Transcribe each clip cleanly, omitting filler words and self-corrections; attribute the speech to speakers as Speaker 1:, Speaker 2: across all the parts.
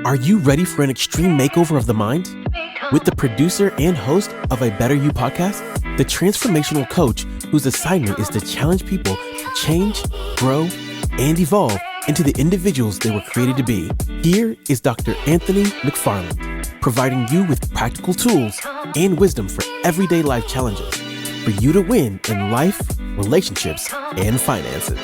Speaker 1: Are you ready for an extreme makeover of the mind? With the producer and host of A Better You podcast, the transformational coach whose assignment is to challenge people to change, grow, and evolve into the individuals they were created to be. Here is Dr. Anthony McFarland, providing you with practical tools and wisdom for everyday life challenges for you to win in life, relationships, and finances.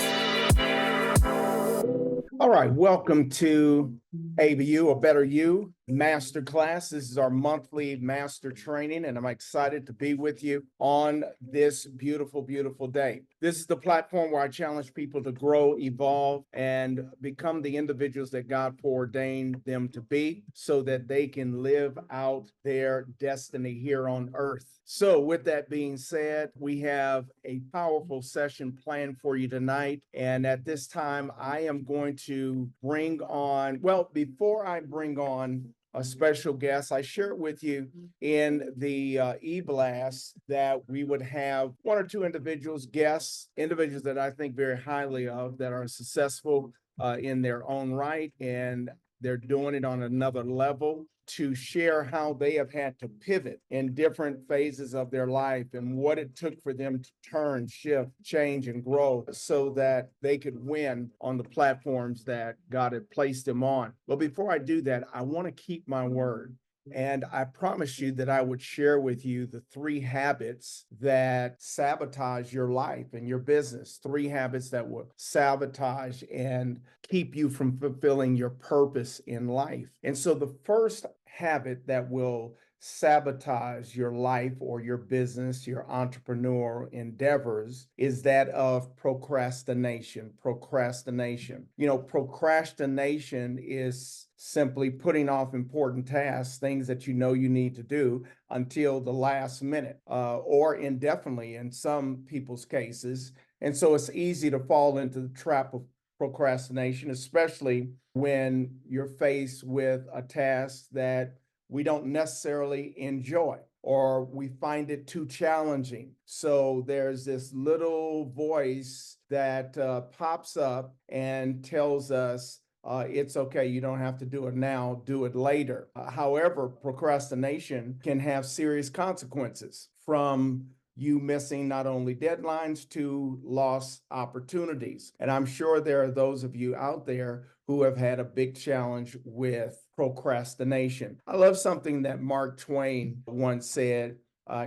Speaker 2: All right, welcome to ABU, A Better You Masterclass. This is our monthly master training, and I'm excited to be with you on this beautiful, beautiful day. This is the platform where I challenge people to grow, evolve, and become the individuals that God foreordained them to be so that they can live out their destiny here on earth. So with that being said, we have a powerful session planned for you tonight. And at this time, I am going to bring on, before I bring on a special guest, I shared with you in the e-blast that we would have one or two individuals, guests, individuals that I think very highly of, that are successful in their own right, and they're doing it on another level, to share how they have had to pivot in different phases of their life and what it took for them to turn, shift, change, and grow so that they could win on the platforms that God had placed them on. But before I do that, I want to keep my word. And I promised you that I would share with you the 3 habits that sabotage your life and your business, 3 habits that will sabotage and keep you from fulfilling your purpose in life. And so the first habit that will sabotage your life or your business, your entrepreneurial endeavors, is that of procrastination. Procrastination. You know, procrastination is simply putting off important tasks, things that you know you need to do, until the last minute, or indefinitely in some people's cases. And so it's easy to fall into the trap of procrastination, especially when you're faced with a task that we don't necessarily enjoy, or we find it too challenging. So there's this little voice that pops up and tells us, it's okay, you don't have to do it now, do it later. However, procrastination can have serious consequences, from you missing not only deadlines to lost opportunities. And I'm sure there are those of you out there who have had a big challenge with procrastination. I love something that Mark Twain once said.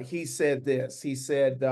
Speaker 2: He said this. He said,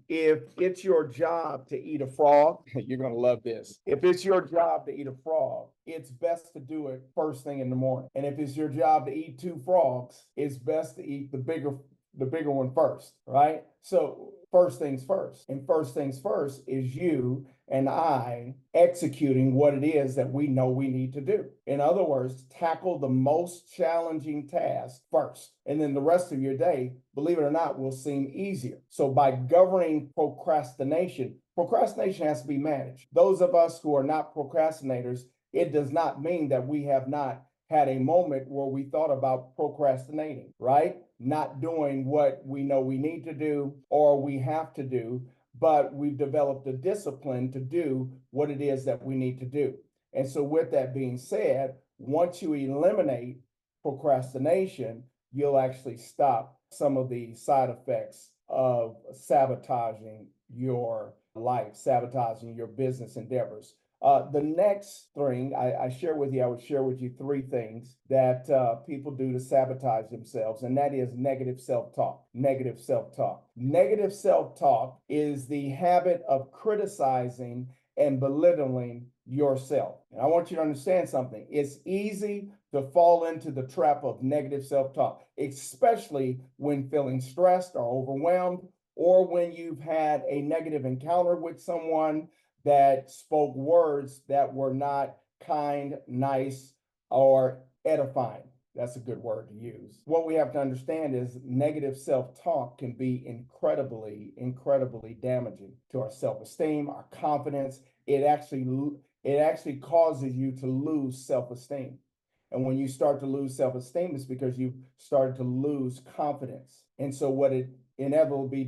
Speaker 2: if it's your job to eat a frog, you're going to love this. If it's your job to eat a frog, it's best to do it first thing in the morning. And if it's your job to eat 2 frogs, it's best to eat the bigger one first, right? So first things first. And first things first is you and I executing what it is that we know we need to do. In other words, tackle the most challenging task first. And then the rest of your day, believe it or not, will seem easier. So by governing procrastination has to be managed. Those of us who are not procrastinators, it does not mean that we have not had a moment where we thought about procrastinating, right? Not doing what we know we need to do or we have to do, but we've developed a discipline to do what it is that we need to do. And so with that being said, once you eliminate procrastination, you'll actually stop some of the side effects of sabotaging your life, sabotaging your business endeavors. The next thing I would share with you 3 things that people do to sabotage themselves, and that is negative self-talk. Negative self-talk. Negative self-talk is the habit of criticizing and belittling yourself. And I want you to understand something. It's easy to fall into the trap of negative self-talk, especially when feeling stressed or overwhelmed, or when you've had a negative encounter with someone that spoke words that were not kind, nice, or edifying. That's a good word to use. What we have to understand is negative self-talk can be incredibly, incredibly damaging to our self-esteem, our confidence. It actually causes you to lose self-esteem. And when you start to lose self-esteem, it's because you've started to lose confidence. And so what it inevitably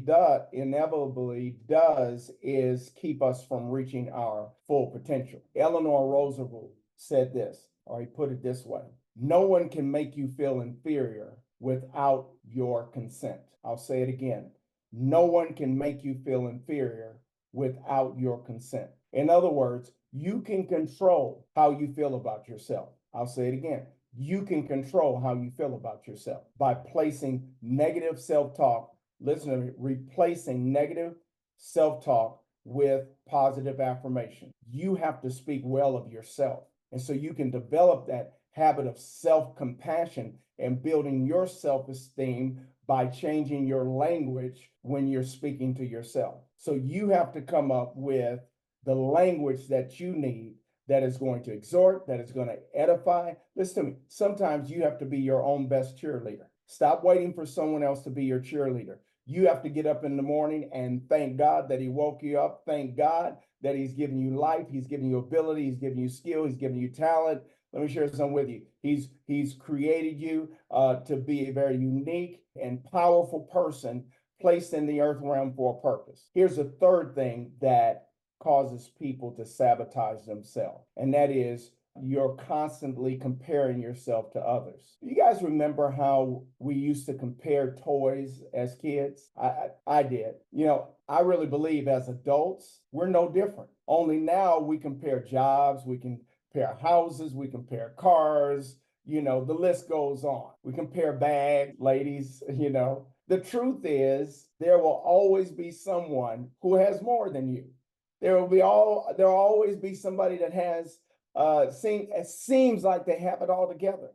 Speaker 2: does is keep us from reaching our full potential. Eleanor Roosevelt said this: or he put it this way: no one can make you feel inferior without your consent. I'll say it again. No one can make you feel inferior without your consent. In other words, you can control how you feel about yourself. I'll say it again. You can control how you feel about yourself by placing negative self-talk. Listen to me, replacing negative self-talk with positive affirmation. You have to speak well of yourself. And so you can develop that habit of self-compassion and building your self-esteem by changing your language when you're speaking to yourself. So you have to come up with the language that you need, that is going to exhort, that is going to edify. Listen to me. Sometimes you have to be your own best cheerleader. Stop waiting for someone else to be your cheerleader. You have to get up in the morning and thank God that he woke you up. Thank God that he's given you life. He's given you ability. He's given you skill. He's given you talent. Let me share something with you. He's created you to be a very unique and powerful person placed in the earth realm for a purpose. Here's a third thing that causes people to sabotage themselves, and that is you're constantly comparing yourself to others. You guys remember how we used to compare toys as kids? I did. You know, I really believe as adults, we're no different. Only now we compare jobs, we can compare houses, we compare cars, you know, the list goes on. We compare bags, ladies, you know. The truth is, there will always be someone who has more than you. There'll always be somebody that has it seems like they have it all together.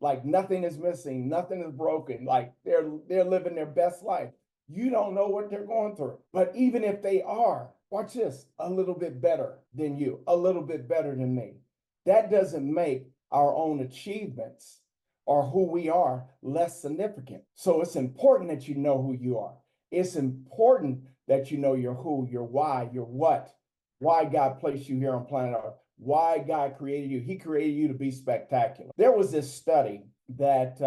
Speaker 2: Like nothing is missing, nothing is broken, like they're living their best life. You don't know what they're going through. But even if they are, watch this, a little bit better than you, a little bit better than me. That doesn't make our own achievements or who we are less significant. So it's important that you know who you are. It's important that you know your who, your why, your what, why God placed you here on planet Earth, why God created you. He created you to be spectacular. There was this study that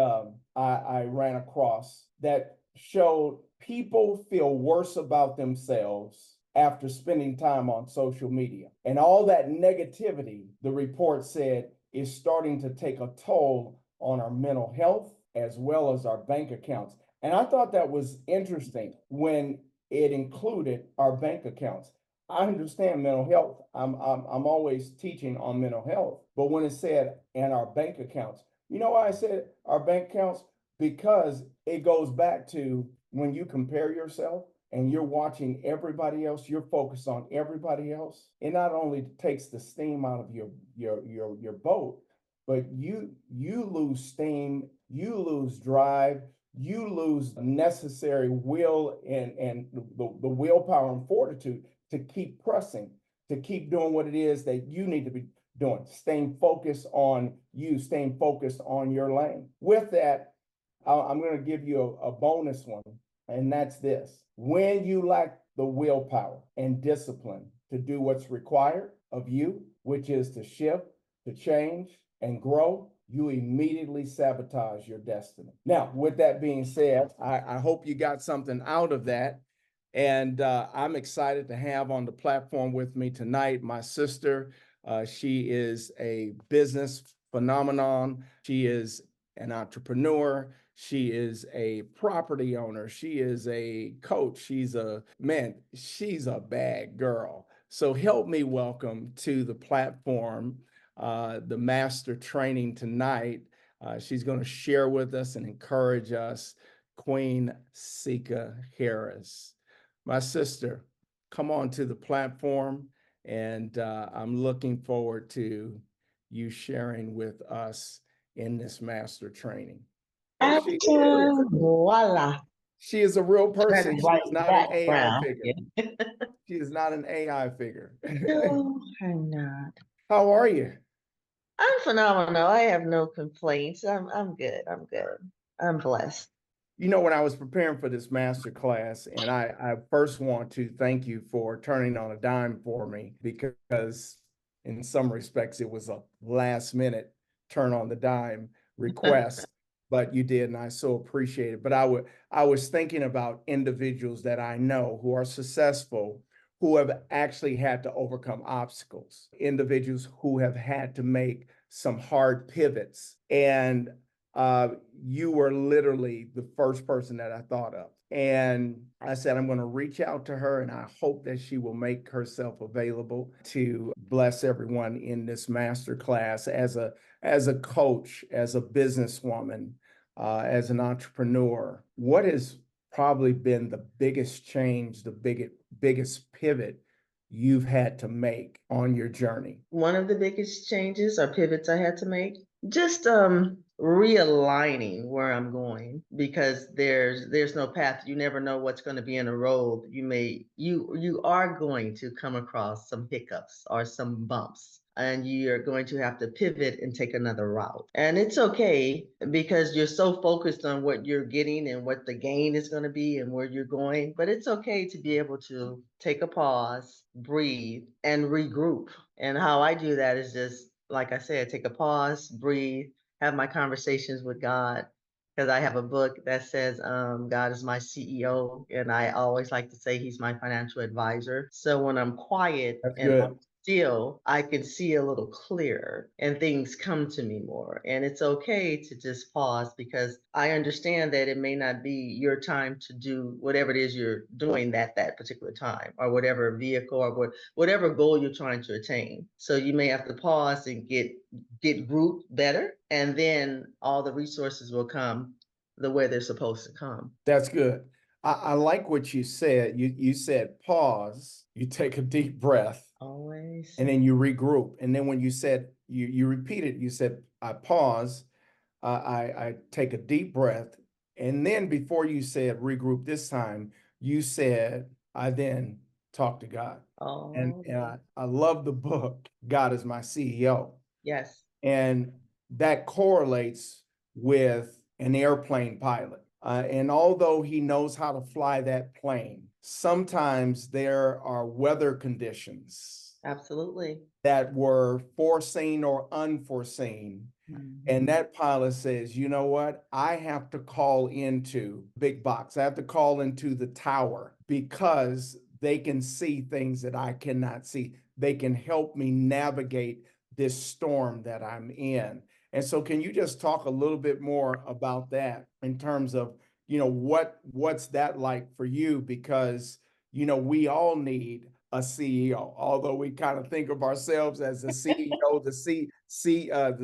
Speaker 2: I ran across that showed people feel worse about themselves after spending time on social media. And all that negativity, the report said, is starting to take a toll on our mental health as well as our bank accounts. And I thought that was interesting when it included our bank accounts. I understand mental health. I'm always teaching on mental health. But when it said, and our bank accounts, you know why I said our bank accounts? Because it goes back to when you compare yourself and you're watching everybody else, you're focused on everybody else. It not only takes the steam out of your boat, but you lose steam, you lose drive, you lose necessary will and the willpower and fortitude to keep pressing, to keep doing what it is that you need to be doing, staying focused on you, staying focused on your lane. With that, I'm going to give you a bonus one, and that's this. When you lack the willpower and discipline to do what's required of you, which is to shift, to change, and grow, you immediately sabotage your destiny. Now, with that being said, I hope you got something out of that. And I'm excited to have on the platform with me tonight my sister. She is a business phenomenon. She is an entrepreneur. She is a property owner. She is a coach. She's a bad girl. So help me welcome to the platform the master training tonight. She's going to share with us and encourage us, Queen Sika Harris. My sister, come on to the platform, and I'm looking forward to you sharing with us in this master training.
Speaker 3: Voila.
Speaker 2: She is a real person. She is not an AI
Speaker 3: background.
Speaker 2: figure. She is not an AI figure.
Speaker 3: No, I'm not.
Speaker 2: How are you?
Speaker 3: I'm phenomenal. I have no complaints. I'm good. I'm good. I'm blessed.
Speaker 2: You know, when I was preparing for this master class, and I first want to thank you for turning on a dime for me, because in some respects it was a last minute turn on the dime request, but you did, and I so appreciate it. But I was thinking about individuals that I know who are successful, who have actually had to overcome obstacles, individuals who have had to make some hard pivots. And you were literally the first person that I thought of. And I said, I'm going to reach out to her, and I hope that she will make herself available to bless everyone in this masterclass as a coach, as a businesswoman, as an entrepreneur. What has probably been the biggest change, the biggest pivot you've had to make on your journey?
Speaker 3: One of the biggest changes or pivots I had to make, just realigning where I'm going, because there's no path. You never know what's going to be in a road. You are going to come across some hiccups or some bumps, and you're going to have to pivot and take another route. And it's okay, because you're so focused on what you're getting and what the gain is going to be and where you're going. But it's okay to be able to take a pause, breathe, and regroup. And how I do that is just, like I said, take a pause, breathe, have my conversations with God. Because I have a book that says, God is my CEO. And I always like to say he's my financial advisor. So when I'm quiet
Speaker 2: That's
Speaker 3: and
Speaker 2: good.
Speaker 3: I'm still, I can see a little clearer and things come to me more. And it's okay to just pause, because I understand that it may not be your time to do whatever it is you're doing that particular time, or whatever vehicle or whatever goal you're trying to attain. So you may have to pause and get grouped better, and then all the resources will come the way they're supposed to come.
Speaker 2: That's good. I like what you said. You said pause, you take a deep breath,
Speaker 3: Always.
Speaker 2: and then you regroup. And then when you said you repeated, you said, I pause, I take a deep breath. And then before you said regroup this time, you said, I then talk to God. And
Speaker 3: Oh,
Speaker 2: I love the book, God is my CEO.
Speaker 3: yes.
Speaker 2: And that correlates with an airplane pilot. And although he knows how to fly that plane, sometimes there are weather conditions
Speaker 3: Absolutely.
Speaker 2: that were foreseen or unforeseen. And that pilot says, you know what? I have to call into big box. I have to call into the tower, because they can see things that I cannot see. They can help me navigate this storm that I'm in. And so can you just talk a little bit more about that in terms of, what's that like for you? Because, we all need a CEO, although we kind of think of ourselves as the CEO, the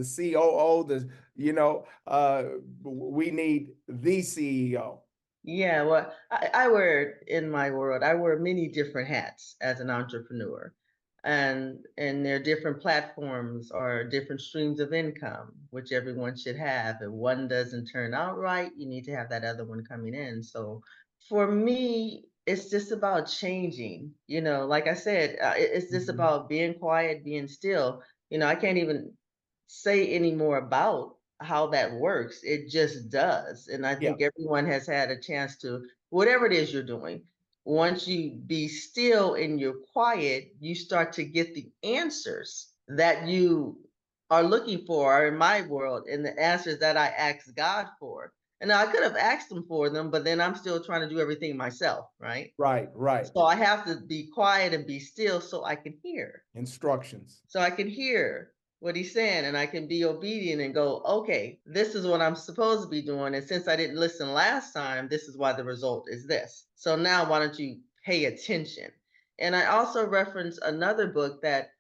Speaker 2: COO, we need the CEO.
Speaker 3: Yeah, well, I wear, in my world, I wear many different hats as an entrepreneur. And there are different platforms or different streams of income, which everyone should have. If one doesn't turn out right, you need to have that other one coming in. So for me, it's just about changing. Like I said, it's just about being quiet, being still. I can't even say any more about how that works. It just does. And I
Speaker 2: Yeah,
Speaker 3: think everyone has had a chance to, whatever it is you're doing, once you be still and you're quiet, you start to get the answers that you are looking for, or in my world, and the answers that I asked God for. And I could have asked him for them, but then I'm still trying to do everything myself, right?
Speaker 2: right.
Speaker 3: So I have to be quiet and be still so I can hear.
Speaker 2: Instructions.
Speaker 3: So I can hear what he's saying, and I can be obedient and go, okay, this is what I'm supposed to be doing. And since I didn't listen last time, this is why the result is this. So now why don't you pay attention? And I also reference another book that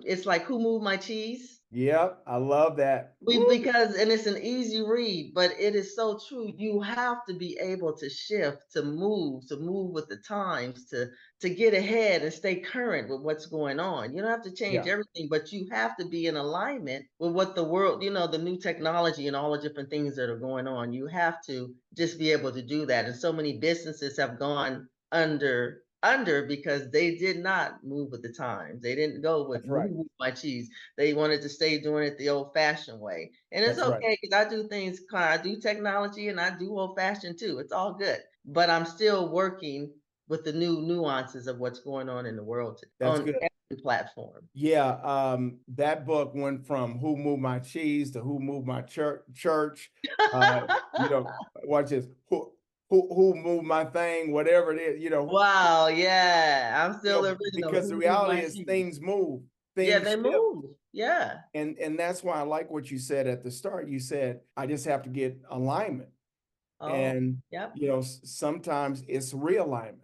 Speaker 3: it's like Who Moved My Cheese?
Speaker 2: Yep, I love that.
Speaker 3: Because, and it's an easy read, but it is so true. You have to be able to shift, to move with the times, to get ahead and stay current with what's going on. You don't have to change
Speaker 2: Yeah,
Speaker 3: everything, but you have to be in alignment with what the world, the new technology and all the different things that are going on. You have to just be able to do that. And so many businesses have gone under because they did not move with the times. They didn't go with
Speaker 2: that's right.
Speaker 3: move my cheese. They wanted to stay doing it the old fashioned way. And it's
Speaker 2: That's right.
Speaker 3: okay, because I do things, I do technology and I do old fashioned too. It's all good. But I'm still working with the new nuances of what's going on in the world
Speaker 2: That's
Speaker 3: on
Speaker 2: good.
Speaker 3: every platform.
Speaker 2: Yeah, that book went from Who Moved My Cheese to Who Moved My Church. Uh, watch this. who moved my thing, whatever it is,
Speaker 3: Wow, yeah. I'm still the original.
Speaker 2: because
Speaker 3: Who
Speaker 2: the
Speaker 3: moved
Speaker 2: reality
Speaker 3: my
Speaker 2: is
Speaker 3: cheese?
Speaker 2: things move,
Speaker 3: Yeah,
Speaker 2: things
Speaker 3: they
Speaker 2: shift.
Speaker 3: move. Yeah.
Speaker 2: And that's why I like what you said at the start. You said, I just have to get alignment.
Speaker 3: Oh,
Speaker 2: And,
Speaker 3: yep.
Speaker 2: sometimes it's realignment.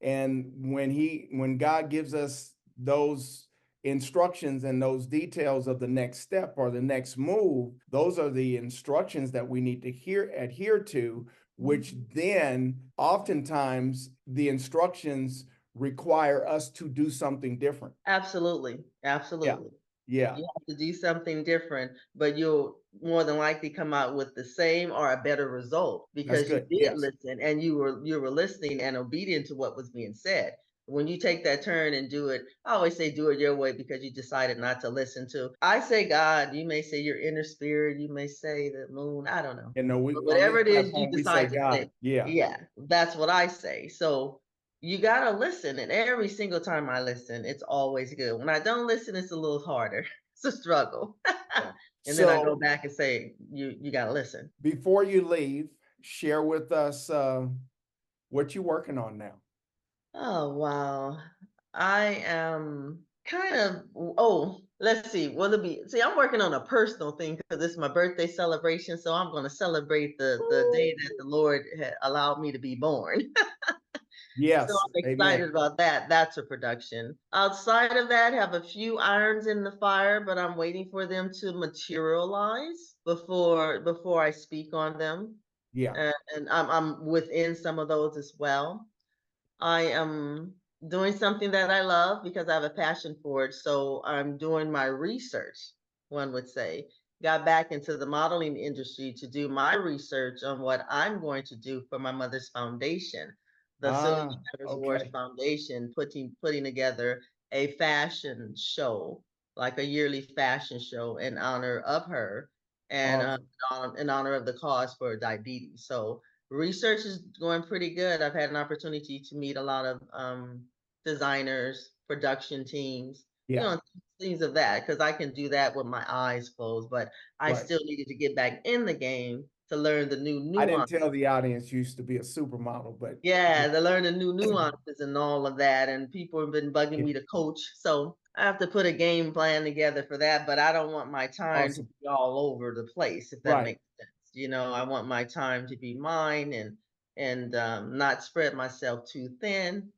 Speaker 2: And when God gives us those instructions and those details of the next step or the next move, those are the instructions that we need to adhere to, which then oftentimes the instructions require us to do something different.
Speaker 3: Absolutely.
Speaker 2: Yeah.
Speaker 3: Absolutely.
Speaker 2: Yeah.
Speaker 3: You have to do something different, but you'll more than likely come out with the same or a better result
Speaker 2: That's
Speaker 3: because you
Speaker 2: good.
Speaker 3: did
Speaker 2: Yes.
Speaker 3: listen and you were listening and obedient to what was being said. When you take that turn and do it, I always say do it your way because you decided not to listen to. I say God, you may say your inner spirit, you may say the moon, I don't know.
Speaker 2: And no,
Speaker 3: But
Speaker 2: on this
Speaker 3: whatever it is you
Speaker 2: platform, we say
Speaker 3: decide to say,
Speaker 2: God. Yeah.
Speaker 3: yeah, that's what I say. So you gotta listen, and every single time I listen, it's always good. When I don't listen, it's a little harder. It's a struggle.
Speaker 2: Yeah.
Speaker 3: And then I go
Speaker 2: So
Speaker 3: back and say, you gotta listen.
Speaker 2: before you leave, share with us what you're working on now.
Speaker 3: Oh wow. I am kind of let's see. Will it be I'm working on a personal thing because it's my birthday celebration. So I'm gonna celebrate the day that the Lord had allowed me to be born. So
Speaker 2: Yes.
Speaker 3: I'm excited
Speaker 2: Amen.
Speaker 3: about that. That's a production. Outside of that, have a few irons in the fire, but I'm waiting for them to materialize before I speak on them.
Speaker 2: Yeah.
Speaker 3: And I'm within some of those as well. I am doing something that I love because I have a passion for it. So I'm doing my research, one would say. Got back into the modeling industry to do my research on what I'm going to do for my mother's foundation, the Sika Harris Ward
Speaker 2: Okay.
Speaker 3: Foundation, putting together a fashion show, like a yearly fashion show in honor of her and
Speaker 2: Awesome.
Speaker 3: in honor of the cause for diabetes. So research is going pretty good. I've had an opportunity to meet a lot of designers, production teams,
Speaker 2: Yeah.
Speaker 3: things of that, because I can do that with my eyes closed, but I
Speaker 2: Right.
Speaker 3: still needed to get back in the game to learn the new
Speaker 2: I didn't
Speaker 3: nuance.
Speaker 2: tell the audience you used to be a supermodel, but
Speaker 3: Yeah, to learn the new nuances and all of that. And people have been bugging me to coach. So I have to put a game plan together for that, but I don't want my time to
Speaker 2: awesome.
Speaker 3: be all over the place, if that
Speaker 2: Right.
Speaker 3: makes sense. I want my time to be mine and not spread myself too thin.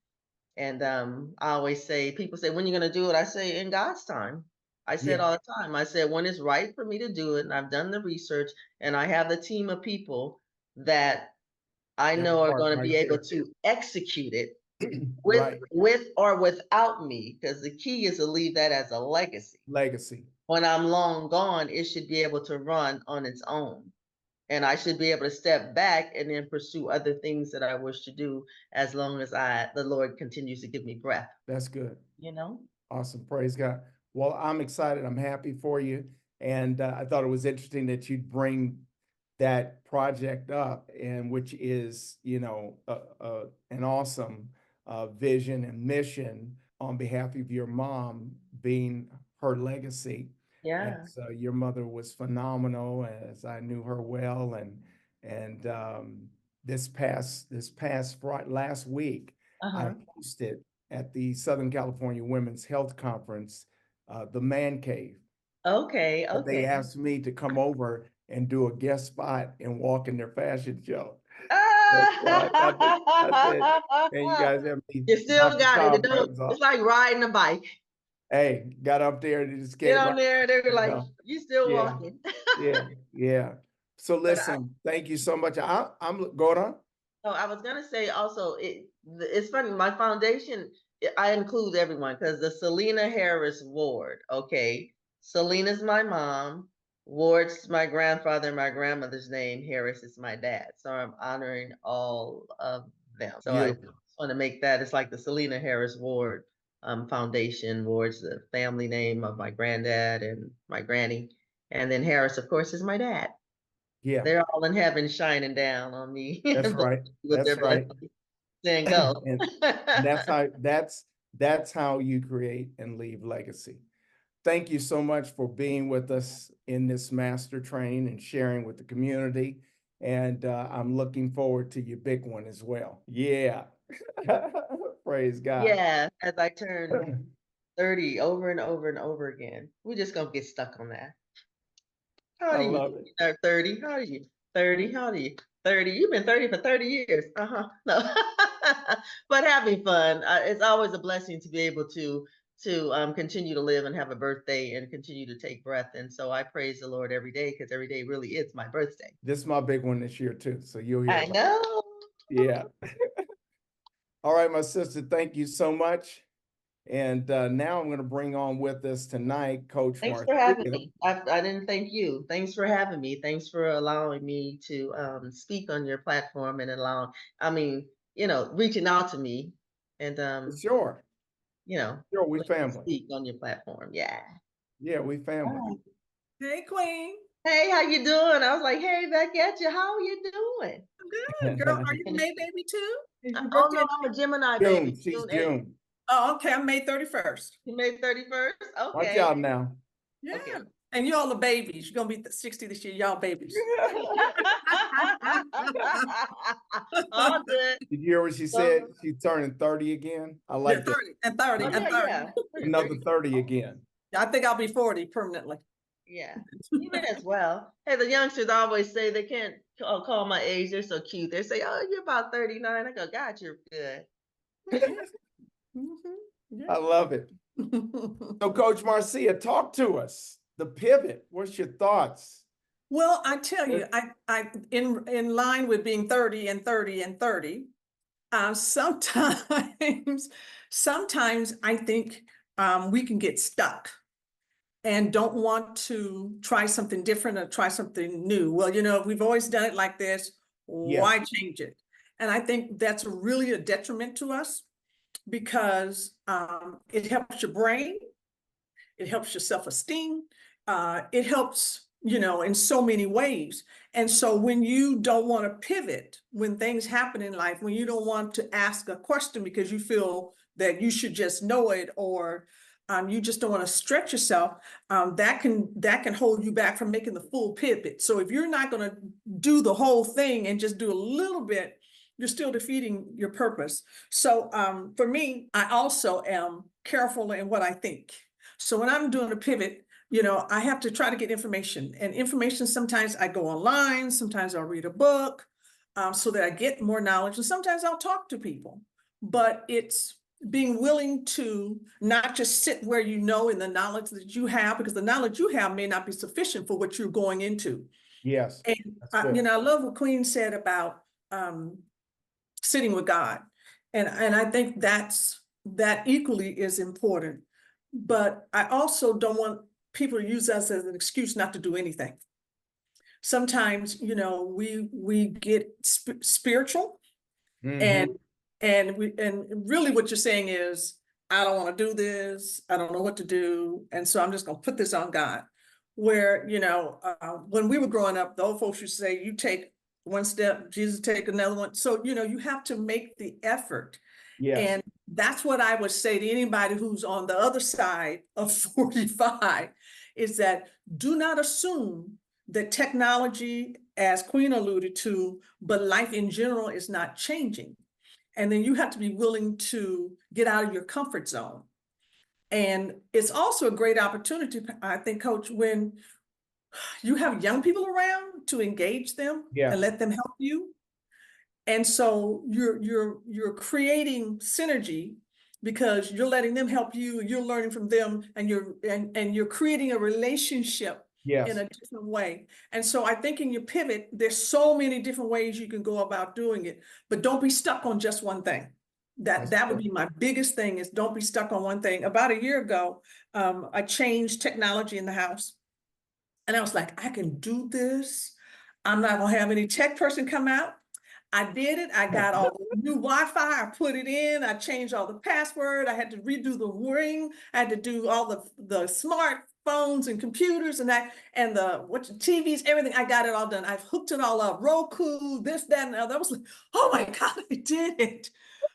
Speaker 3: And I always say, people say, when are you gonna do it? I say, in God's time. I say it
Speaker 2: Yeah.
Speaker 3: all the time. I said, when it's right for me to do it, and I've done the research, and I have the team of people that I
Speaker 2: That
Speaker 3: know are
Speaker 2: part
Speaker 3: going to
Speaker 2: right
Speaker 3: be able
Speaker 2: there.
Speaker 3: to execute it
Speaker 2: Right.
Speaker 3: with or without me, because the key is to leave that as a legacy.
Speaker 2: Legacy.
Speaker 3: When I'm long gone, it should be able to run on its own. And I should be able to step back and then pursue other things that I wish to do as long as the Lord continues to give me breath.
Speaker 2: That's good.
Speaker 3: You know?
Speaker 2: Awesome. Praise God. Well, I'm excited. I'm happy for you. And I thought it was interesting that you'd bring that project up, and which is, an awesome vision and mission on behalf of your mom, being her legacy. And
Speaker 3: Yeah.
Speaker 2: so your mother was phenomenal, as I knew her well. And last week, I
Speaker 3: Uh-huh.
Speaker 2: hosted at the Southern California Women's Health Conference, the Man Cave.
Speaker 3: Okay,
Speaker 2: They
Speaker 3: okay.
Speaker 2: asked me to come over and do a guest spot and walk in their fashion show. And so I said, man, you guys have me
Speaker 3: You still
Speaker 2: knocking
Speaker 3: got it.
Speaker 2: cobwebs off.
Speaker 3: It's like riding a bike.
Speaker 2: Hey, got up there and just
Speaker 3: Get
Speaker 2: came
Speaker 3: on
Speaker 2: right,
Speaker 3: there, they're like,
Speaker 2: know.
Speaker 3: you still
Speaker 2: Yeah,
Speaker 3: walking.
Speaker 2: yeah. So
Speaker 3: But
Speaker 2: listen, thank you so much. I'm going on.
Speaker 3: oh, I was gonna say also, it's funny. My foundation, I include everyone because the Selena Harris Ward. Okay, Selena's my mom. Ward's my grandfather, my grandmother's name. Harris is my dad. So I'm honoring all of them. So I just
Speaker 2: Beautiful.
Speaker 3: want to make that. It's like the Selena Harris Ward Foundation. Ward's the family name of my granddad and my granny, and then Harris, of course, is my dad.
Speaker 2: Yeah,
Speaker 3: They're all in heaven shining down on me
Speaker 2: that's right.
Speaker 3: with
Speaker 2: That's
Speaker 3: their
Speaker 2: right.
Speaker 3: blessings, saying go.
Speaker 2: And that's how you create and leave legacy. Thank you so much for being with us in this master training and sharing with the community. And I'm looking forward to your big one as well. Yeah. Praise God.
Speaker 3: Yeah, as I turn 30 over and over and over again. We're just gonna get stuck on that. How
Speaker 2: I
Speaker 3: old are
Speaker 2: love
Speaker 3: you?
Speaker 2: it.
Speaker 3: You're 30. How old are you? 30. How old are you? 30. You've been 30 for 30 years. Uh-huh. No. But having fun. It's always a blessing to be able to continue to live and have a birthday and continue to take breath. And so I praise the Lord every day because every day really is my birthday.
Speaker 2: This is my big one this year too. So you'll hear
Speaker 3: I
Speaker 2: about
Speaker 3: know.
Speaker 2: it. Yeah. All right, my sister, thank you so much. And now I'm going to bring on with us tonight, Coach
Speaker 3: Thanks
Speaker 2: Marcia.
Speaker 3: for having me. I didn't thank you. Thanks for having me. Thanks for allowing me to speak on your platform and reaching out to me and
Speaker 2: Sure. Sure, we family.
Speaker 3: speak on your platform. Yeah.
Speaker 2: Yeah, we family.
Speaker 3: Right.
Speaker 4: Hey, Queen.
Speaker 3: Hey, how you doing? I was like, hey, back at you. How are you doing?
Speaker 4: Good, girl. Are you a May baby too? Is your
Speaker 3: Oh
Speaker 4: birthday?
Speaker 3: no, I'm a Gemini
Speaker 2: June,
Speaker 3: baby.
Speaker 2: she's
Speaker 3: June 8th.
Speaker 2: June.
Speaker 4: Oh, okay. I'm May 31st.
Speaker 3: You May 31st?
Speaker 2: Watch
Speaker 3: Okay.
Speaker 2: out now.
Speaker 4: Yeah.
Speaker 3: Okay.
Speaker 4: And y'all are babies. You're gonna be 60 this year. Y'all babies.
Speaker 3: All good.
Speaker 2: Did you hear what she said? She's turning 30 again. I
Speaker 4: Yeah,
Speaker 2: like that.
Speaker 4: 30 and 30
Speaker 3: Oh,
Speaker 4: and
Speaker 3: yeah,
Speaker 4: 30.
Speaker 3: yeah.
Speaker 2: Another 30 again.
Speaker 4: I think I'll be 40 permanently.
Speaker 3: Yeah, you may as well. Hey, the youngsters always say they can't call my age. They're so cute. They say, "Oh, you're about 39." I go, "God, you're good."
Speaker 4: Yeah.
Speaker 2: I love it. So, Coach Marcia, talk to us. The pivot. What's your thoughts?
Speaker 4: Well, I tell you, I in line with being 30 and 30 and 30. Sometimes I think we can get stuck and don't want to try something different or try something new. Well, we've always done it like this. Why change it? And I think that's really a detriment to us because it helps your brain, it helps your self-esteem, it helps, in so many ways. And so when you don't want to pivot, when things happen in life, when you don't want to ask a question because you feel that you should just know it, or you just don't want to stretch yourself, that can hold you back from making the full pivot. So if you're not going to do the whole thing and just do a little bit, you're still defeating your purpose. So for me, I also am careful in what I think. So when I'm doing a pivot, I have to try to get information, and information, sometimes I go online, sometimes I'll read a book so that I get more knowledge, and sometimes I'll talk to people. But it's being willing to not just sit where you know in the knowledge that you have, because the knowledge you have may not be sufficient for what you're going into.
Speaker 2: Yes.
Speaker 4: And I love what Queen said about sitting with God. And I think that equally is important. But I also don't want people to use us as an excuse not to do anything. Sometimes, we get spiritual, and really what you're saying is, I don't want to do this. I don't know what to do. And so I'm just going to put this on God. Where, when we were growing up, the old folks used to say, you take one step, Jesus take another one. So, you have to make the effort.
Speaker 2: Yes.
Speaker 4: And that's what I would say to anybody who's on the other side of 45, is that do not assume that technology, as Queen alluded to, but life in general is not changing. And then you have to be willing to get out of your comfort zone. And it's also a great opportunity, I think, Coach, when you have young people around, to engage them and let them help you. And so you're creating synergy because you're letting them help you, you're learning from them, and you're creating a relationship in a different way. And so I think in your pivot, there's so many different ways you can go about doing it, but don't be stuck on just one thing. That would be my biggest thing, is don't be stuck on one thing. About a year ago, I changed technology in the house, and I was like, I can do this. I'm not gonna have any tech person come out. I did it. I got all the new Wi-Fi. I put it in. I changed all the password. I had to redo the ring. I had to do all the smartphones and computers and the TVs, everything. I got it all done. I've hooked it all up. Roku, this, that, and the other. I was like, oh my God, I did it.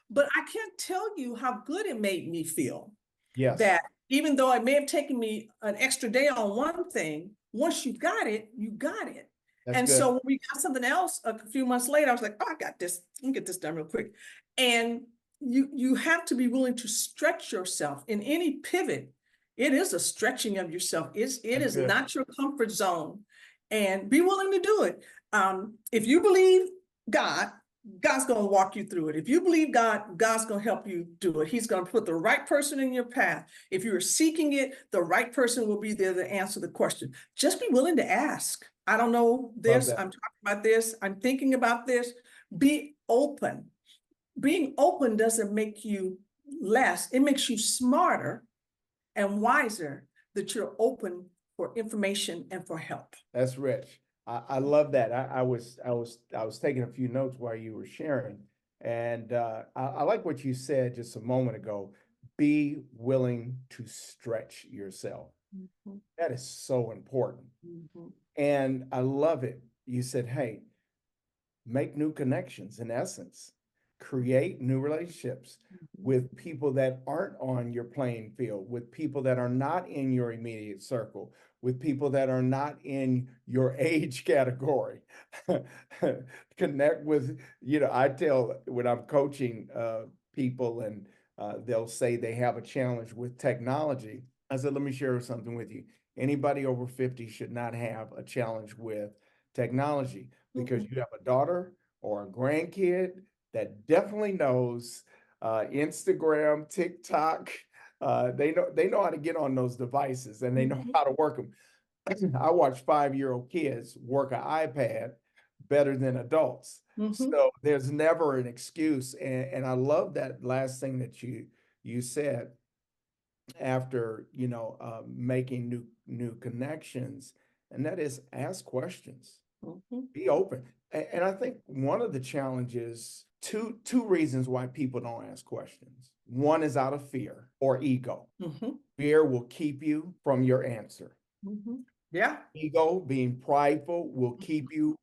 Speaker 4: But I can't tell you how good it made me feel.
Speaker 2: Yes.
Speaker 4: That even though it may have taken me an extra day on one thing, once you got it, you got it.
Speaker 2: That's
Speaker 4: And
Speaker 2: good.
Speaker 4: so when we got something else a few months later, I was like, oh, I got this. Let me get this done real quick. And you have to be willing to stretch yourself in any pivot. It is a stretching of yourself. It
Speaker 2: That's
Speaker 4: is
Speaker 2: good.
Speaker 4: not your comfort zone, and be willing to do it. If you believe God, God's going to walk you through it. If you believe God, God's going to help you do it. He's going to put the right person in your path. If you're seeking it, the right person will be there to answer the question. Just be willing to ask. I don't know this.
Speaker 2: that.
Speaker 4: I'm talking about this. I'm thinking about this. Be open. Being open doesn't make you less. It makes you smarter and wiser that you're open for information and for help.
Speaker 2: That's rich. I love that. I was taking a few notes while you were sharing, and I like what you said just a moment ago. Be willing to stretch yourself.
Speaker 4: Mm-hmm.
Speaker 2: That is so important.
Speaker 4: Mm-hmm.
Speaker 2: And I love it. You said, hey, make new connections, in essence, create new relationships with people that aren't on your playing field, with people that are not in your immediate circle, with people that are not in your age category. Connect with, I tell when I'm coaching people and they'll say they have a challenge with technology. I said, let me share something with you. Anybody over 50 should not have a challenge with technology, because you have a daughter or a grandkid that definitely knows Instagram, TikTok. They know how to get on those devices, and they know how to work them. I watch 5-year-old kids work an iPad better than adults. So there's never an excuse. And I love that last thing that you said after, making new connections, and that is ask questions. Be open. And I think one of the challenges, two reasons why people don't ask questions. One is out of fear or ego. Fear will keep you from your answer.
Speaker 4: Yeah.
Speaker 2: Ego, being prideful, will keep you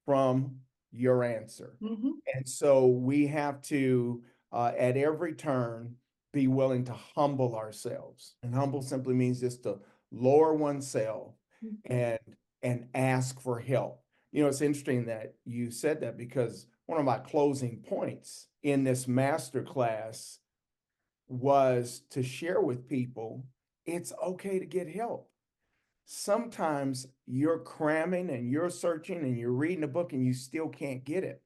Speaker 2: from your answer. And so we have to, at every turn, be willing to humble ourselves. And humble simply means just to lower oneself and ask for help. It's interesting that you said that, because one of my closing points in this master class was to share with people it's okay to get help. Sometimes you're cramming and you're searching and you're reading a book and you still can't get it.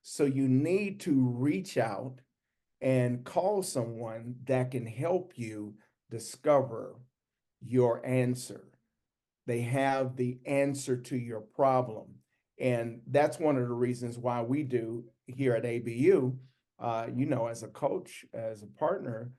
Speaker 2: So you need to reach out and call someone that can help you discover your answer. They have the answer to your problem. And that's one of the reasons why we do here at ABU, as a coach, as a partner,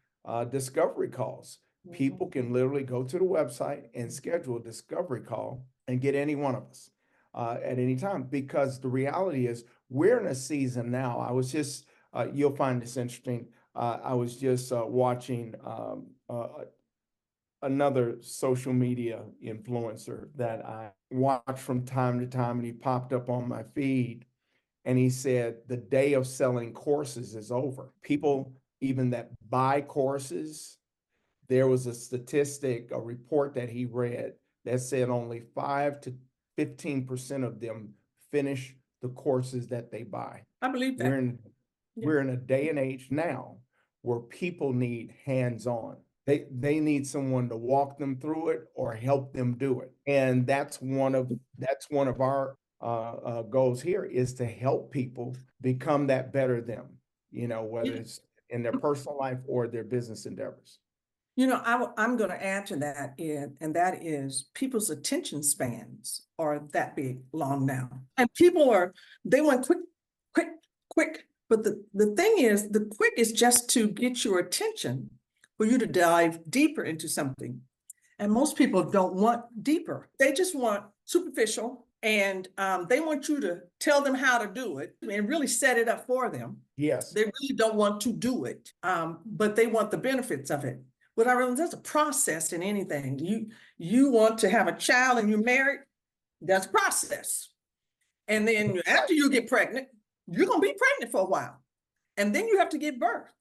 Speaker 2: discovery calls. People can literally go to the website and schedule a discovery call and get any one of us at any time, because the reality is we're in a season now. I was just, you'll find this interesting. I was just watching another social media influencer that I watch from time to time, and he popped up on my feed, and he said, the day of selling courses is over. People, even that buy courses, there was a statistic, a report that he read that said only 5 to 15% of them finish the courses that they buy.
Speaker 4: I believe that.
Speaker 2: We're in a day and age now where people need hands-on. They need someone to walk them through it or help them do it. And that's one of our goals here, is to help people become that better them, whether it's in their personal life or their business endeavors.
Speaker 4: I'm going to add to that, and that is people's attention spans are that big long now. And people they want quick. But the thing is, the quick is just to get your attention for you to dive deeper into something. And most people don't want deeper. They just want superficial, and they want you to tell them how to do it and really set it up for them.
Speaker 2: Yes.
Speaker 4: They really don't want to do it, but they want the benefits of it. But I realize there's a process in anything. You want to have a child and you're married, that's a process. And then after you get pregnant, you're going to be pregnant for a while. And then you have to give birth.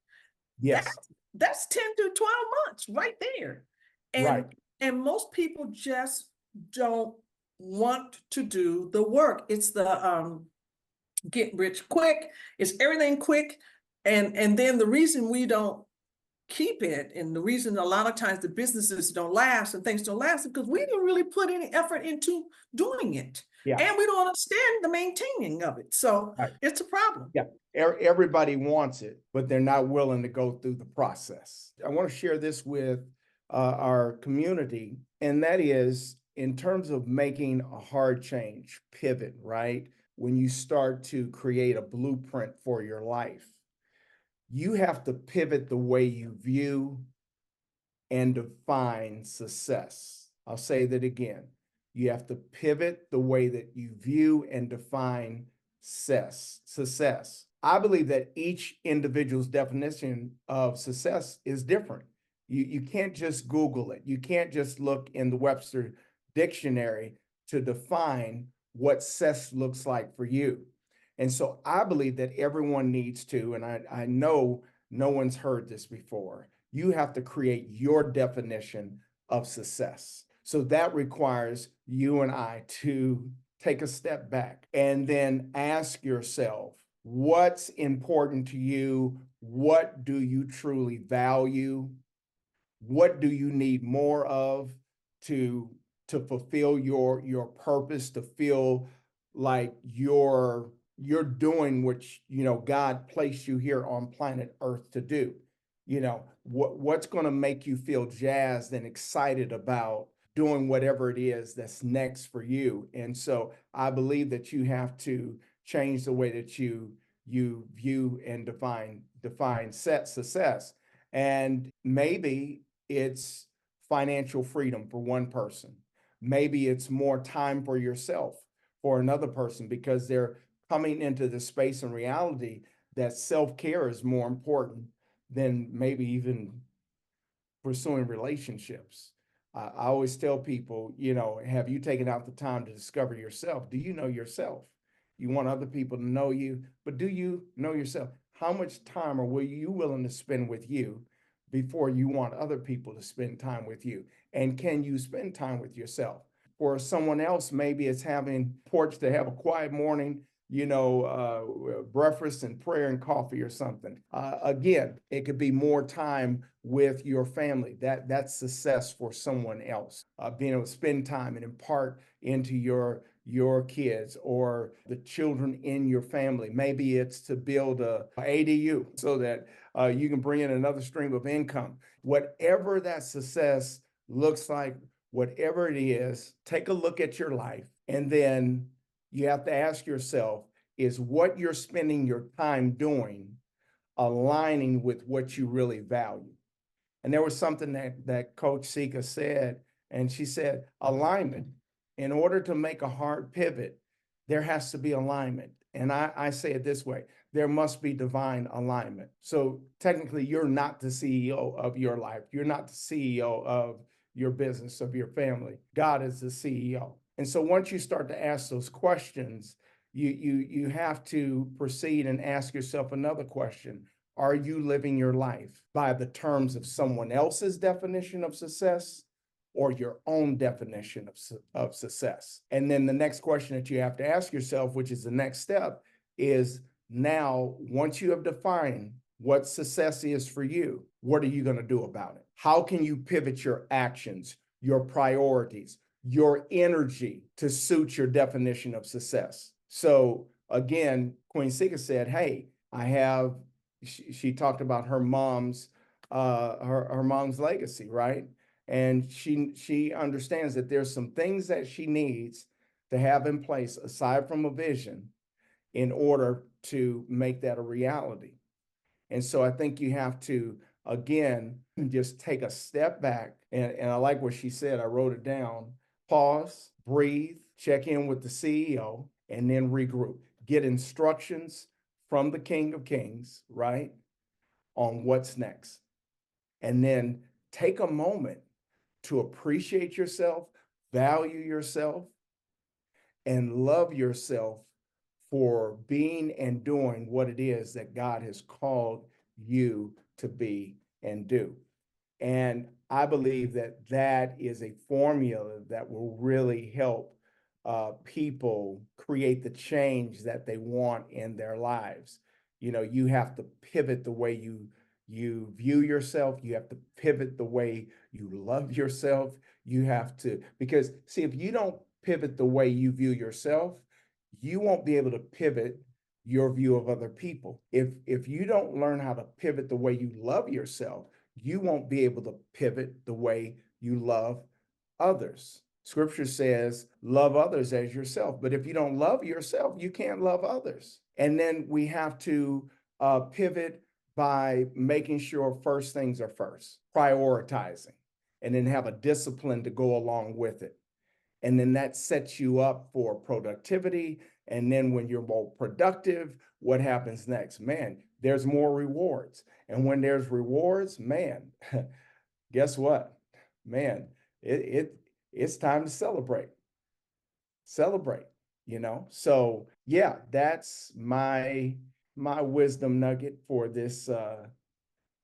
Speaker 2: Yes.
Speaker 4: That's 10 to 12 months right there. And,
Speaker 2: right.
Speaker 4: And most people just don't want to do the work. It's the get rich quick. It's everything quick. And then the reason we don't keep it, and the reason a lot of times the businesses don't last and things don't last, is because we didn't really put any effort into doing it.
Speaker 2: Yeah.
Speaker 4: And we don't understand the maintaining of it. So
Speaker 2: Right.
Speaker 4: it's a problem.
Speaker 2: Yeah, everybody wants it, but they're not willing to go through the process. I want to share this with our community, and that is in terms of making a hard change, pivot, right? When you start to create a blueprint for your life, you have to pivot the way you view and define success. I'll say that again. You have to pivot the way that you view and define success. I believe that each individual's definition of success is different. You can't just Google it. You can't just look in the Webster dictionary to define what success looks like for you. And so I believe that everyone needs to, and I know no one's heard this before, you have to create your definition of success. So that requires you and I to take a step back and then ask yourself, what's important to you? What do you truly value? What do you need more of to fulfill your purpose, to feel like you're doing what God placed you here on planet Earth to do? What's going to make you feel jazzed and excited about doing whatever it is that's next for you? And so I believe that you have to change the way that you view and define success. And maybe it's financial freedom for one person. Maybe it's more time for yourself for another person, because they're coming into the space and reality that self-care is more important than maybe even pursuing relationships. I always tell people, have you taken out the time to discover yourself? Do you know yourself? You want other people to know you, but do you know yourself? How much time are you willing to spend with you before you want other people to spend time with you? And can you spend time with yourself? For someone else, maybe it's having porch to have a quiet morning, breakfast and prayer and coffee or something. Again, it could be more time with your family. That's success for someone else. Being able to spend time and impart into your kids or the children in your family. Maybe it's to build a ADU so that you can bring in another stream of income. Whatever that success looks like, whatever it is, take a look at your life, and then you have to ask yourself, is what you're spending your time doing aligning with what you really value? And there was something that Coach Sika said, and she said, alignment. In order to make a hard pivot, there has to be alignment. And I say it this way, there must be divine alignment. So technically, you're not the CEO of your life. You're not the CEO of your business, of your family. God is the CEO. And so once you start to ask those questions, you have to proceed and ask yourself another question. Are you living your life by the terms of someone else's definition of success or your own definition of success? And then the next question that you have to ask yourself, which is the next step, is now, once you have defined what success is for you, what are you going to do about it? How can you pivot your actions, your priorities, your energy to suit your definition of success? So again, Queen Sika said, hey, she talked about her mom's her mom's legacy, right? And she understands that there's some things that she needs to have in place aside from a vision in order to make that a reality. And so I think you have to, again, just take a step back. And I like what she said. I wrote it down. Pause, breathe, check in with the CEO, and then regroup. Get instructions from the King of Kings, right, on what's next. And then take a moment to appreciate yourself, value yourself, and love yourself for being and doing what it is that God has called you to be and do. And I believe that that is a formula that will really help people create the change that they want in their lives. You know, you have to pivot the way you view yourself. You have to pivot the way you love yourself. You have to, because see, if you don't pivot the way you view yourself, you won't be able to pivot your view of other people. If you don't learn how to pivot the way you love yourself, you won't be able to pivot the way you love others. Scripture says, love others as yourself. But if you don't love yourself, you can't love others. And then we have to pivot by making sure first things are first, prioritizing, and then have a discipline to go along with it. And then that sets you up for productivity. And then when you're more productive, what happens next? Man, there's more rewards. And when there's rewards, man, guess what? Man, it's time to celebrate. Celebrate, you know? So yeah, that's my wisdom nugget for this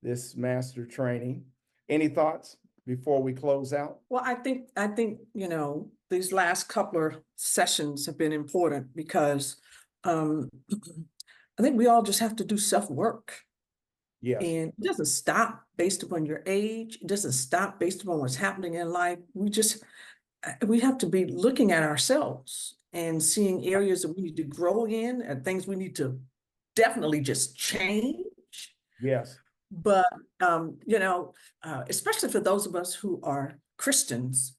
Speaker 2: this master training. Any thoughts before we close out?
Speaker 4: Well, I think, you know, these last couple of sessions have been important because I think we all just have to do self-work.
Speaker 2: Yes.
Speaker 4: And it doesn't stop based upon your age. It doesn't stop based upon what's happening in life. We have to be looking at ourselves and seeing areas that we need to grow in and things we need to definitely just change.
Speaker 2: Yes.
Speaker 4: But, you know, especially for those of us who are Christians,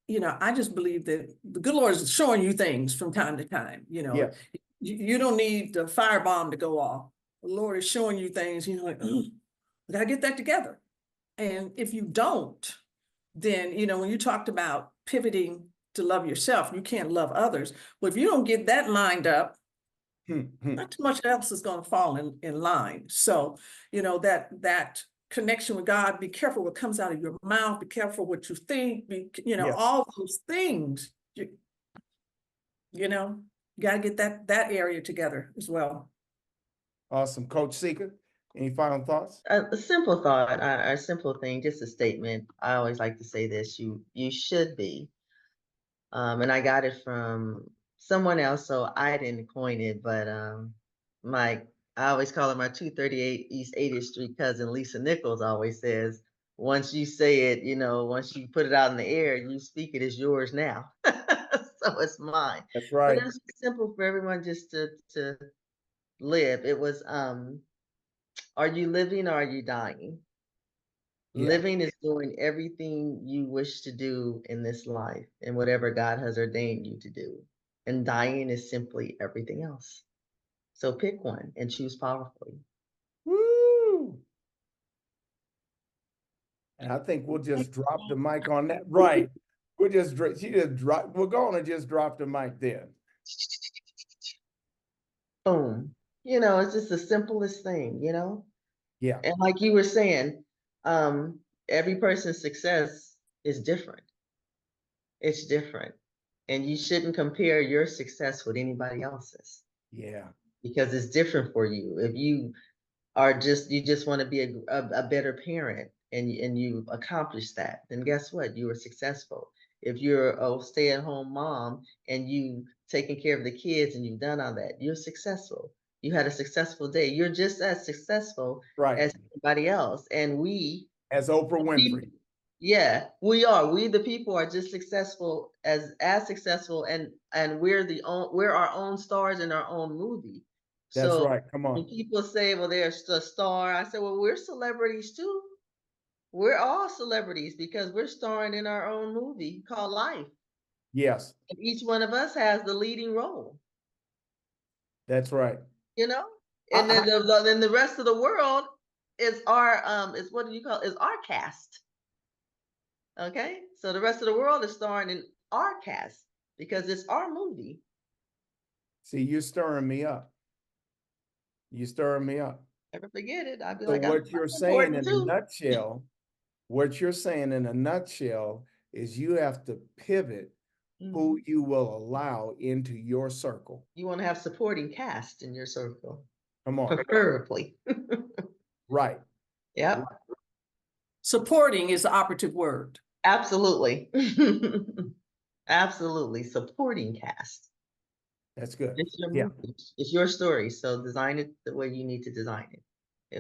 Speaker 4: you know, I just believe that the good Lord is showing you things from time to time. You know,
Speaker 2: Yes.
Speaker 4: you don't need the firebomb to go off. The Lord is showing you things, you know, like, oh, I gotta get that together. And if you don't, then, you know, when you talked about pivoting to love yourself, you can't love others. Well, if you don't get that lined up, not too much else is going to fall in line. So, you know, that connection with God, be careful what comes out of your mouth, be careful what you think, you know,
Speaker 2: Yes.
Speaker 4: all those things, you know, you got to get that area together as well.
Speaker 2: Awesome. Coach Sika, any final thoughts?
Speaker 3: A simple thought, a simple thing, just a statement. I always like to say this: you should be, and I got it from someone else, so I didn't coin it, but I always call her my 238 East 80th Street cousin Lisa Nichols always says, once you say it, you know, once you put it out in the air, you speak it, it's yours now. So it's mine.
Speaker 2: That's
Speaker 3: But
Speaker 2: right.
Speaker 3: it's simple for everyone just to live. It was are you living or are you dying?
Speaker 2: Yeah.
Speaker 3: Living is doing everything you wish to do in this life and whatever God has ordained you to do. And dying is simply everything else. So pick one and choose powerfully.
Speaker 2: Woo! And I think we'll just drop the mic on that. Right. We're just we're gonna just drop the mic there.
Speaker 3: Boom. You know, it's just the simplest thing, you know?
Speaker 2: Yeah.
Speaker 3: And like you were saying, every person's success is different. It's different. And you shouldn't compare your success with anybody else's
Speaker 2: Yeah.
Speaker 3: because it's different for you. If you just want to be a better parent and you accomplish that, then guess what? You were successful. If you're a stay-at-home mom and you taking care of the kids and you've done all that, you're successful. You had a successful day. You're just as successful
Speaker 2: Right.
Speaker 3: as anybody else. And we,
Speaker 2: As Oprah Winfrey.
Speaker 3: yeah, we are. We the people are just successful as successful, and we're our own stars in our own movie.
Speaker 2: That's
Speaker 3: So
Speaker 2: right. Come
Speaker 3: when
Speaker 2: on.
Speaker 3: people say, well, they're a star, I say, well, we're celebrities too. We're all celebrities because we're starring in our own movie called Life.
Speaker 2: Yes.
Speaker 3: And each one of us has the leading role,
Speaker 2: That's right.
Speaker 3: you know? And then the rest of the world is our is what do you call it? Is our cast. Okay? So the rest of the world is starring in our cast because it's our movie.
Speaker 2: See, you're stirring me up. You're stirring me up.
Speaker 3: Never forget it. I'd be
Speaker 2: So
Speaker 3: like,
Speaker 2: what you're saying in a nutshell, is you have to pivot who you will allow into your circle.
Speaker 3: You want to have supporting cast in your circle.
Speaker 2: Come on.
Speaker 3: Preferably.
Speaker 2: Right.
Speaker 3: Yep.
Speaker 4: Supporting is the operative word.
Speaker 3: Absolutely. Absolutely. Supporting cast.
Speaker 2: That's good.
Speaker 3: It's your
Speaker 2: Yeah,
Speaker 3: movie. It's your story. So design it the way you need to design it.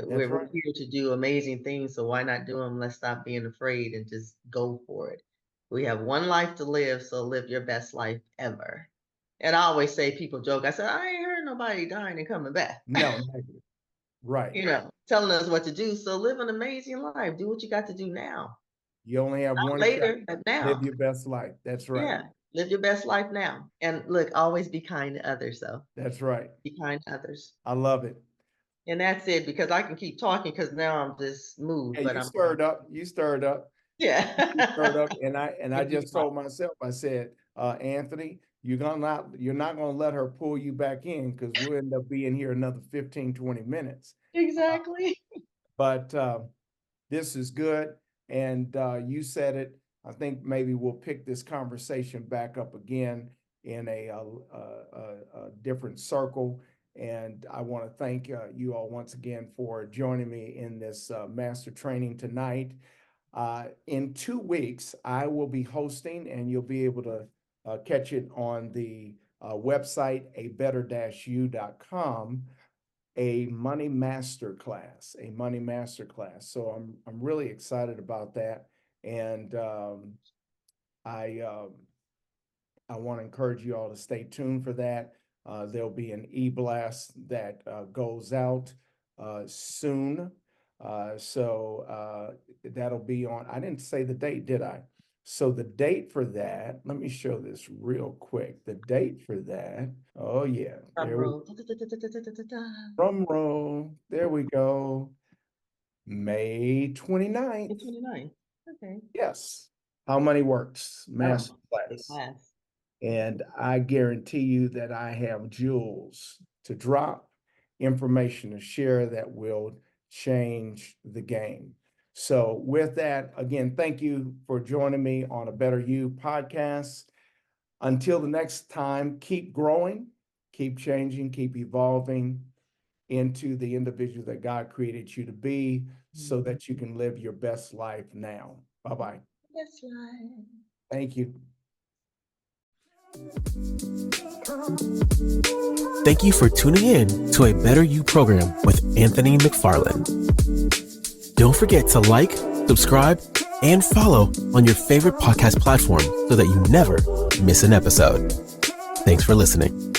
Speaker 3: We're
Speaker 2: right.
Speaker 3: here to do amazing things. So why not do them? Let's stop being afraid and just go for it. We have one life to live. So live your best life ever. And I always say, people joke, I said, I ain't heard nobody dying and coming back.
Speaker 2: No, negative. Right.
Speaker 3: Telling us what to do. So live an amazing life. Do what you got to do now.
Speaker 2: You only have
Speaker 3: Not
Speaker 2: one
Speaker 3: later,
Speaker 2: shot.
Speaker 3: but now.
Speaker 2: Live your best life. That's right.
Speaker 3: Yeah. Live your best life now. And look, always be kind to others, though.
Speaker 2: That's right.
Speaker 3: Be kind to others.
Speaker 2: I love it.
Speaker 3: And that's it, because I can keep talking because now I'm just moved.
Speaker 2: Hey,
Speaker 3: But
Speaker 2: you
Speaker 3: I'm
Speaker 2: stirred up. You stirred up.
Speaker 3: yeah.
Speaker 2: Stirred up. And I
Speaker 3: Thank you,
Speaker 2: just told myself, I said, Anthony, you're not gonna let her pull you back in, because we'll end up being here another 15, 20 minutes.
Speaker 3: Exactly.
Speaker 2: But this is good. And you said it. I think maybe we'll pick this conversation back up again in a different circle. And I want to thank you all once again for joining me in this master training tonight. In 2 weeks, I will be hosting, and you'll be able to catch it on the website, abetter-u.com, a money masterclass. So I'm really excited about that. And I want to encourage you all to stay tuned for that. There'll be an e-blast that goes out soon. So that'll be on, I didn't say the date, did I? So the date for that, let me show this real quick. The date for that, oh yeah. Drum roll. There we go. May 29th.
Speaker 3: 29. Okay.
Speaker 2: Yes. How Money Works Master Class. And I guarantee you that I have jewels to drop, information to share that will change the game. So with that, again, thank you for joining me on A Better You podcast. Until the next time, keep growing, keep changing, keep evolving into the individual that God created you to be, so that you can live your best life now. Bye-bye.
Speaker 3: Best life.
Speaker 2: Thank you.
Speaker 1: Thank you for tuning in to A Better You program with Anthony McFarland. Don't forget to like, subscribe, and follow on your favorite podcast platform so that you never miss an episode. Thanks for listening.